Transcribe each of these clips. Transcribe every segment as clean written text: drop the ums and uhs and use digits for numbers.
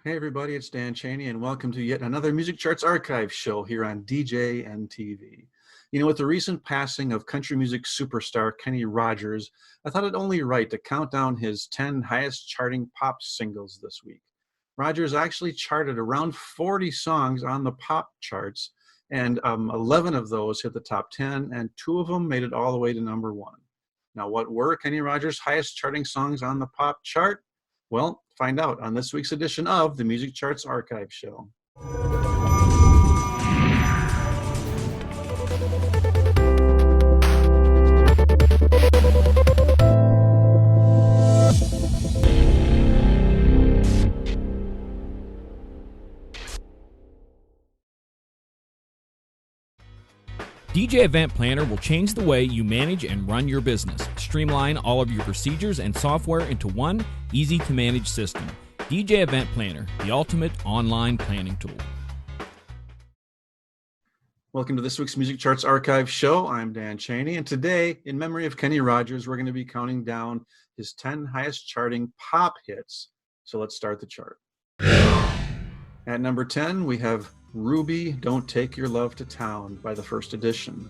Hey everybody, it's Dan Cheney and welcome to yet another Music Charts Archive show here on DJNTV. You know, with the recent passing of country music superstar Kenny Rogers, I thought it only right to count down his 10 highest charting pop singles this week. Rogers actually charted around 40 songs on the pop charts, and 11 of those hit the top 10, and 2 of them made it all the way to number 1. Now, what were Kenny Rogers' highest charting songs on the pop chart? Well, find out on this week's edition of the Music Charts Archive Show. DJ Event Planner will change the way you manage and run your business. Streamline all of your procedures and software into one easy-to-manage system. DJ Event Planner, the ultimate online planning tool. Welcome to this week's Music Charts Archive Show. I'm Dan Cheney, and today, in memory of Kenny Rogers, we're going to be counting down his 10 highest charting pop hits. So let's start the chart. At number 10, we have Ruby, Don't Take Your Love to Town by the First Edition.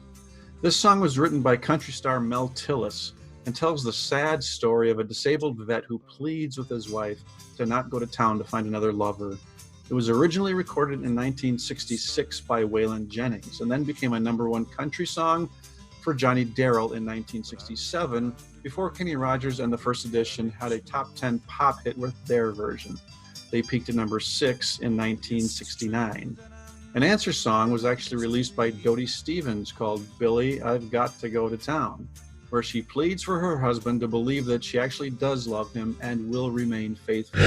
This song was written by country star Mel Tillis and tells the sad story of a disabled vet who pleads with his wife to not go to town to find another lover. It was originally recorded in 1966 by Waylon Jennings and then became a number 1 country song for Johnny Darrell in 1967 before Kenny Rogers and the First Edition had a top 10 pop hit with their version. They peaked at number 6 in 1969. An answer song was actually released by Dodie Stevens called Billy, I've Got to Go to Town, where she pleads for her husband to believe that she actually does love him and will remain faithful.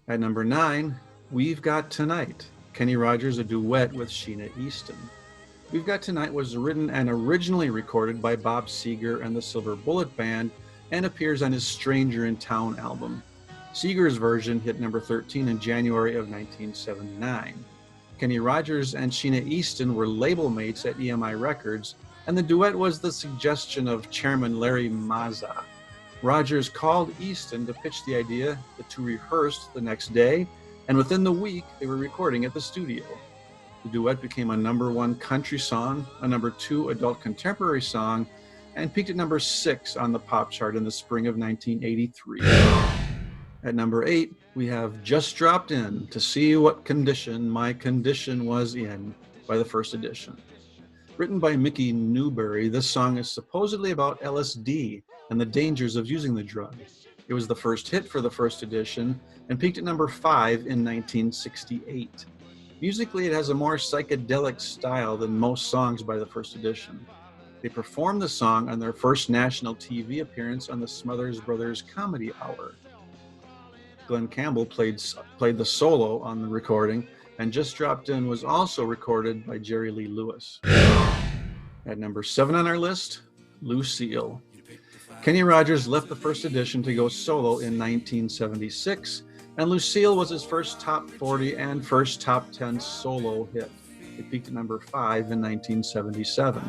At number 9, We've Got Tonight, Kenny Rogers, a duet with Sheena Easton. We've Got Tonight was written and originally recorded by Bob Seger and the Silver Bullet Band and appears on his Stranger in Town album. Seger's version hit number 13 in January of 1979. Kenny Rogers and Sheena Easton were label mates at EMI Records, and the duet was the suggestion of Chairman Larry Mazza. Rogers called Easton to pitch the idea. The two rehearsed the next day, and within the week, they were recording at the studio. The duet became a number 1 country song, a number 2 adult contemporary song, and peaked at number 6 on the pop chart in the spring of 1983. At number 8, we have Just Dropped In to See What Condition My Condition Was In by the First Edition. Written by Mickey Newbury, this song is supposedly about LSD and the dangers of using the drug. It was the first hit for the First Edition and peaked at number 5 in 1968. Musically, it has a more psychedelic style than most songs by the First Edition. They performed the song on their first national TV appearance on the Smothers Brothers Comedy Hour. Glenn Campbell played the solo on the recording, and Just Dropped In was also recorded by Jerry Lee Lewis. At number 7 on our list, Lucille. Kenny Rogers left the First Edition to go solo in 1976, and Lucille was his first top 40 and first top 10 solo hit. It peaked at number 5 in 1977.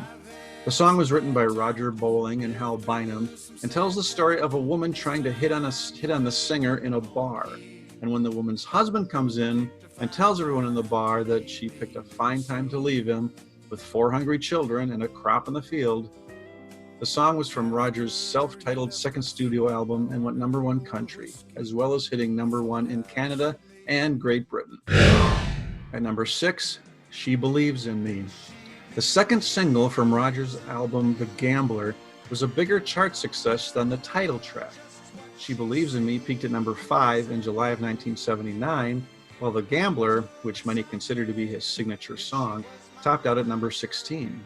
The song was written by Roger Bowling and Hal Bynum and tells the story of a woman trying to hit on the singer in a bar. And when the woman's husband comes in and tells everyone in the bar that she picked a fine time to leave him with 4 hungry children and a crop in the field. The song was from Rogers' self-titled second studio album and went number 1 country, as well as hitting number 1 in Canada and Great Britain. At number 6, She Believes in Me. The second single from Rogers' album, The Gambler, was a bigger chart success than the title track. She Believes in Me peaked at number 5 in July of 1979, while The Gambler, which many consider to be his signature song, topped out at number 16.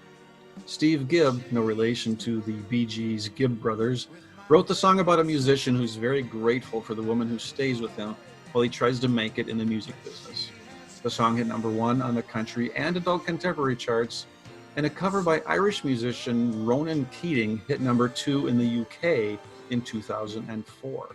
Steve Gibb, no relation to the Bee Gees' Gibb brothers, wrote the song about a musician who's very grateful for the woman who stays with him while he tries to make it in the music business. The song hit number 1 on the country and adult contemporary charts, and a cover by Irish musician Ronan Keating hit number 2 in the UK in 2004.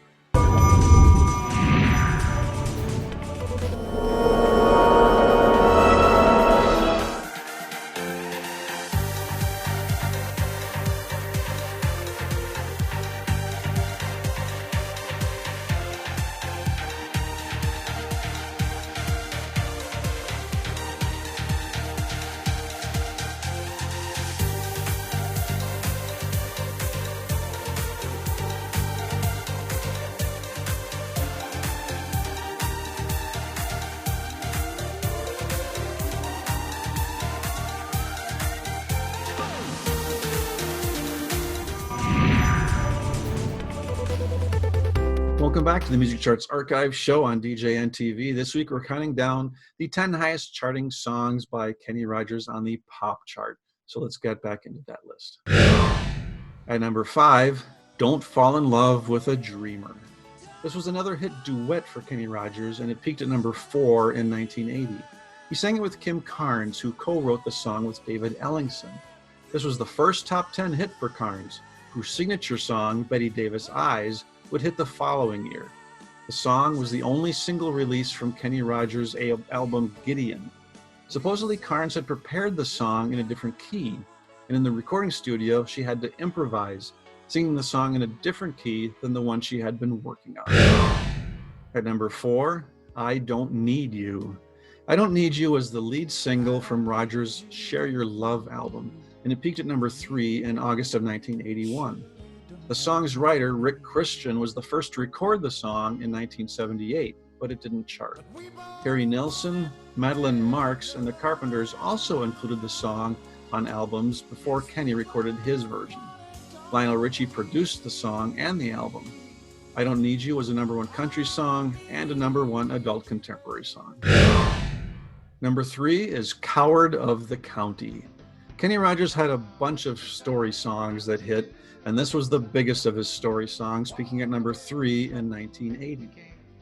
Welcome back to the Music Charts Archive show on DJNTV. This week we're counting down the 10 highest charting songs by Kenny Rogers on the pop chart. So let's get back into that list. At number 5, Don't Fall in Love with a Dreamer. This was another hit duet for Kenny Rogers, and it peaked at number 4 in 1980. He sang it with Kim Carnes, who co-wrote the song with David Ellingson. This was the first top 10 hit for Carnes, whose signature song, Betty Davis' Eyes, would hit the following year. The song was the only single release from Kenny Rogers' album Gideon. Supposedly, Carnes had prepared the song in a different key, and in the recording studio, she had to improvise, singing the song in a different key than the one she had been working on. At number 4, I Don't Need You. I Don't Need You was the lead single from Rogers' Share Your Love album, and it peaked at number 3 in August of 1981. The song's writer, Rick Christian, was the first to record the song in 1978, but it didn't chart. Harry Nilsson, Madeline Marks, and the Carpenters also included the song on albums before Kenny recorded his version. Lionel Richie produced the song and the album. I Don't Need You was a number 1 country song and a number 1 adult contemporary song. Number 3 is Coward of the County. Kenny Rogers had a bunch of story songs that hit, and this was the biggest of his story songs, peaking at number 3 in 1980.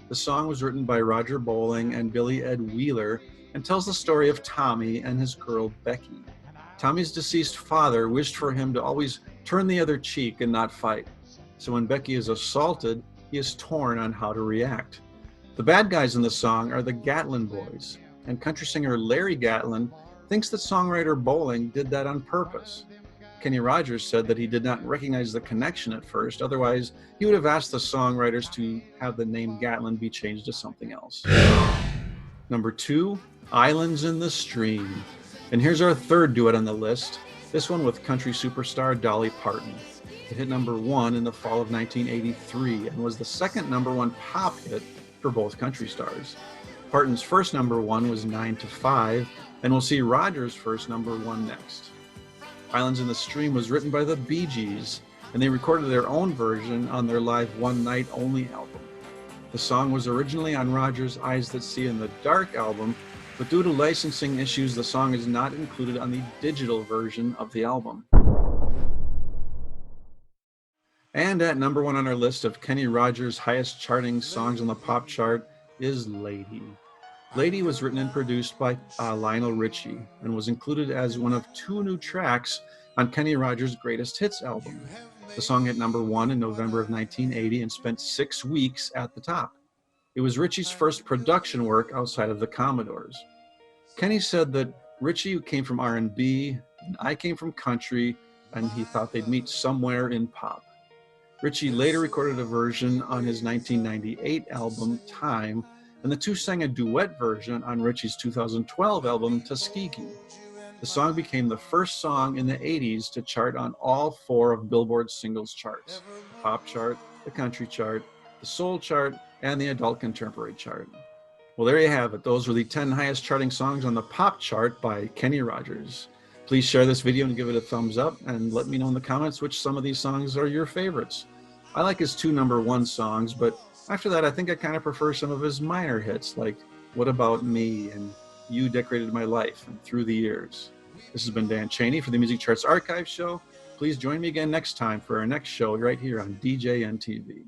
The song was written by Roger Bowling and Billy Ed Wheeler and tells the story of Tommy and his girl Becky. Tommy's deceased father wished for him to always turn the other cheek and not fight. So when Becky is assaulted, he is torn on how to react. The bad guys in the song are the Gatlin Boys, and country singer Larry Gatlin thinks that songwriter Bowling did that on purpose. Kenny Rogers said that he did not recognize the connection at first, otherwise he would have asked the songwriters to have the name Gatlin be changed to something else. Number 2, Islands in the Stream. And here's our third duet on the list, this one with country superstar Dolly Parton. It hit number 1 in the fall of 1983 and was the second number 1 pop hit for both country stars. Parton's first number 1 was 9 to 5, and we'll see Rogers' first number 1 next. Islands in the Stream was written by the Bee Gees, and they recorded their own version on their live One Night Only album. The song was originally on Rogers' Eyes That See in the Dark album, but due to licensing issues, the song is not included on the digital version of the album. And at number 1 on our list of Kenny Rogers' highest charting songs on the pop chart is Lady. Lady was written and produced by Lionel Richie and was included as one of 2 new tracks on Kenny Rogers' Greatest Hits album. The song hit number 1 in November of 1980 and spent 6 weeks at the top. It was Richie's first production work outside of the Commodores. Kenny said that Richie came from R&B and I came from country, and he thought they'd meet somewhere in pop. Richie later recorded a version on his 1998 album Time, and the 2 sang a duet version on Richie's 2012 album Tuskegee. The song became the first song in the 80s to chart on all 4 of Billboard's singles charts: the pop chart, the country chart, the soul chart, and the adult contemporary chart. Well, there you have it. Those were the 10 highest charting songs on the pop chart by Kenny Rogers. Please share this video and give it a thumbs up, and let me know in the comments which some of these songs are your favorites. I like his 2 number 1 songs, but after that, I think I kind of prefer some of his minor hits, like What About Me and You Decorated My Life and Through the Years. This has been Dan Cheney for the Music Charts Archive show. Please join me again next time for our next show right here on DJNTV.